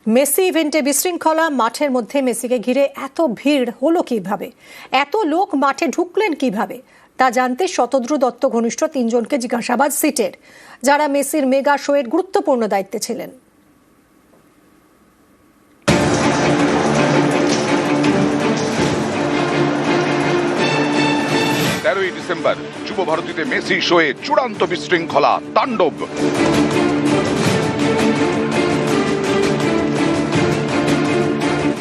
Messi ইভেন্টে বিশৃঙ্খলা, মাঠের মধ্যে মেসিকে ঘিরে এত ভিড় হলো কিভাবে, এত লোক মাঠে ঢুকলেন কিভাবে, তা জানতে শতদ্রু দত্ত ঘনিষ্ঠ তিনজনকে জিজ্ঞাসাবাদ সিটের, যারা মেসির মেগা শোয়ের গুরুত্বপূর্ণ দায়িত্বে ছিলেন। 13ই ডিসেম্বর যুব ভারতীতে মেসি শোয়ে চূড়ান্ত বিশৃঙ্খলা তাণ্ডব।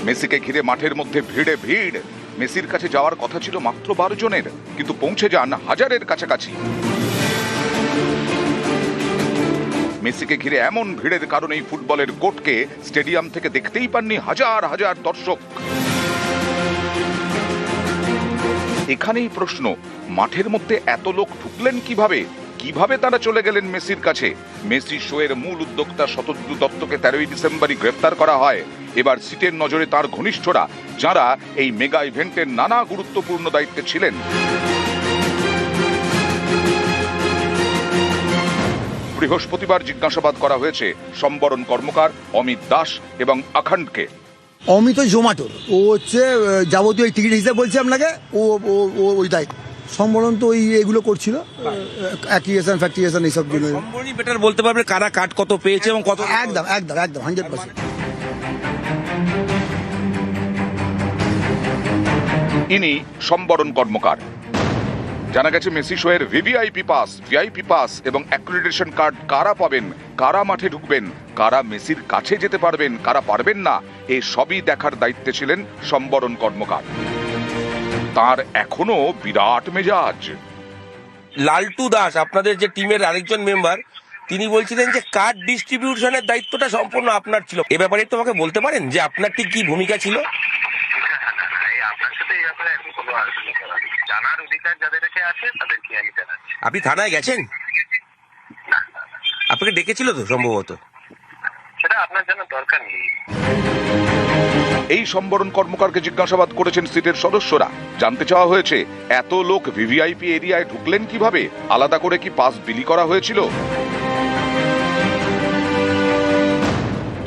মেসিকে ঘিরে মাঠের মধ্যে ভিড়ে ভিড়। মেসির কাছে যাওয়ার কথা ছিল মাত্র 12 জনের, কিন্তু পৌঁছে যান হাজারের কাছাকাছি। মেসিকে ঘিরে এমন ভিড়ের কারণেই ফুটবলের কোর্টকে স্টেডিয়াম থেকে দেখতেই পাননি হাজার হাজার দর্শক। এখানেই প্রশ্ন, মাঠের মধ্যে এত লোক ঢুকলেন কিভাবে? কিভাবে তারা চলে গেলেন মেসির কাছে? মেসি শোয়ের মূল উদ্যোক্তা শতদ্রু দত্তকে 13ই ডিসেম্বরই গ্রেফতার করা হয়। এবার সিটের নজরে তার ঘনিষ্ঠরা, যারা এই মেগা ইভেন্টের নানা গুরুত্বপূর্ণ দায়িত্বে ছিলেন। বৃহস্পতিবার জিজ্ঞাসাবাদ করা হয়েছে সম্বরণ কর্মকার, অমিত দাস এবং আখণ্ডকে। অমিত ওই জোম্যাটোর, ও হচ্ছে যাবতীয় টিকিট হিসেবে বলছে আপনাকে, ও ওই দায়িত্ব। সম্বরণ তো ওই এগুলো করছিল, অ্যাক্টিভেশন ফ্যাক্টিভেশন এইসব জন্য। সম্বরণই বেটার বলতে পারবে কারা কাট কত পেয়েছে এবং কত। একদম 100%। ইনি সম্বরণ কর্মকার। জানা গেছে মেসি শোয়ের ভিভিআইপি পাস এবং অ্যাক্রিডিটেশন কার্ড কারা পাবেন, কারা মাঠে ঢুকবেন, কারা মেসির কাছে যেতে পারবেন, কারা পারবেন না, এই সবই দেখার দায়িত্বে ছিলেন সম্বরণ কর্মকার। তার এখনো বিরাট মেজাজ। লালটু দাস, আপনাদের যে টিমের আরেকজন মেম্বার, তিনি বলছিলেন যে কার্ড ডিস্ট্রিবিউশনের দায়িত্বটা সম্পূর্ণ আপনার ছিল। এ ব্যাপারে তোমাকে বলতে পারেন যে আপনার ঠিক কি ভূমিকা ছিল? জানার অধিকার যাদের আছে তাদেরকে আমি জানাচ্ছি। আপনি থানায় গেছেন? আপনাকে ডেকেছিল তো সম্ভবত? সেটা আপনার জানার দরকার নেই। এই সম্বরণ কর্মকারকে জিজ্ঞাসাবাদ করেছেন সিটের সদস্যরা। জানতে চাওয়া হয়েছে, এত লোক ভিভিআইপি এরিয়ায় ঢুকলেন কিভাবে? আলাদা করে কি পাস বিলি করা হয়েছিল?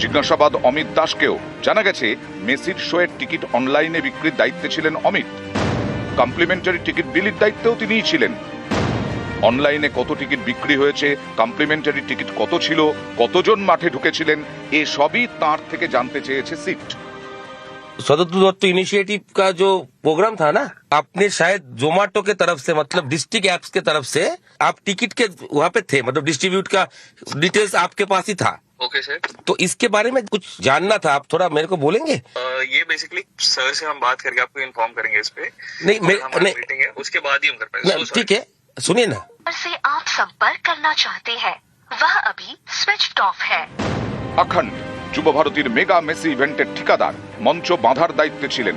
জিজ্ঞাসাবাদ অমিত দাসকেও। জানা গেছে মেসির শোয়ের টিকিট অনলাইনে বিক্রির দায়িত্বে ছিলেন অমিত। কমপ্লিমেন্টারি টিকিট বিলির দায়িত্বেও তিনিই ছিলেন। অনলাইনে কত টিকিট বিক্রি হয়েছে, কমপ্লিমেন্টারি টিকিট কত ছিল, কতজন মাঠে ঢুকেছিলেন, এ সবই তাঁর থেকে জানতে চেয়েছে সিট। शतद्रु दत्त इनिशिएटिव का जो प्रोग्राम था ना, आपने शायद जोमेटो के तरफ से, मतलब डिस्ट्रिक्ट एप्स के तरफ से आप टिकट के वहाँ पे थे, मतलब डिस्ट्रीब्यूट का डिटेल्स आपके पास ही था। Okay sir. तो इसके बारे में कुछ जानना था, आप थोड़ा मेरे को बोलेंगे? ये बेसिकली सर से हम बात करके आपको इन्फॉर्म करेंगे इस पे। नहीं, मीटिंग है, उसके बाद ही हम कर पाएंगे। ठीक है, सुनिए ना। से आप संपर्क करना चाहते हैं वह अभी स्विच ऑफ है। আখণ্ড যুব ভারতীর মেগা মেসি ইভেন্টের ঠিকাদার, মঞ্চ বাঁধার দায়িত্বে ছিলেন।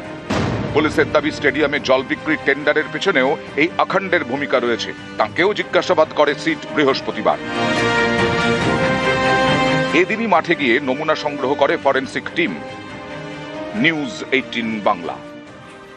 পুলিশের দাবি স্টেডিয়ামে জল বিক্রির টেন্ডারের পেছনেও এই আখণ্ডের ভূমিকা রয়েছে। তাকেও জিজ্ঞাসাবাদ করে সিট বৃহস্পতিবার। এদিনই মাঠে গিয়ে নমুনা সংগ্রহ করে ফরেনসিক টিম। নিউজ 18 বাংলা।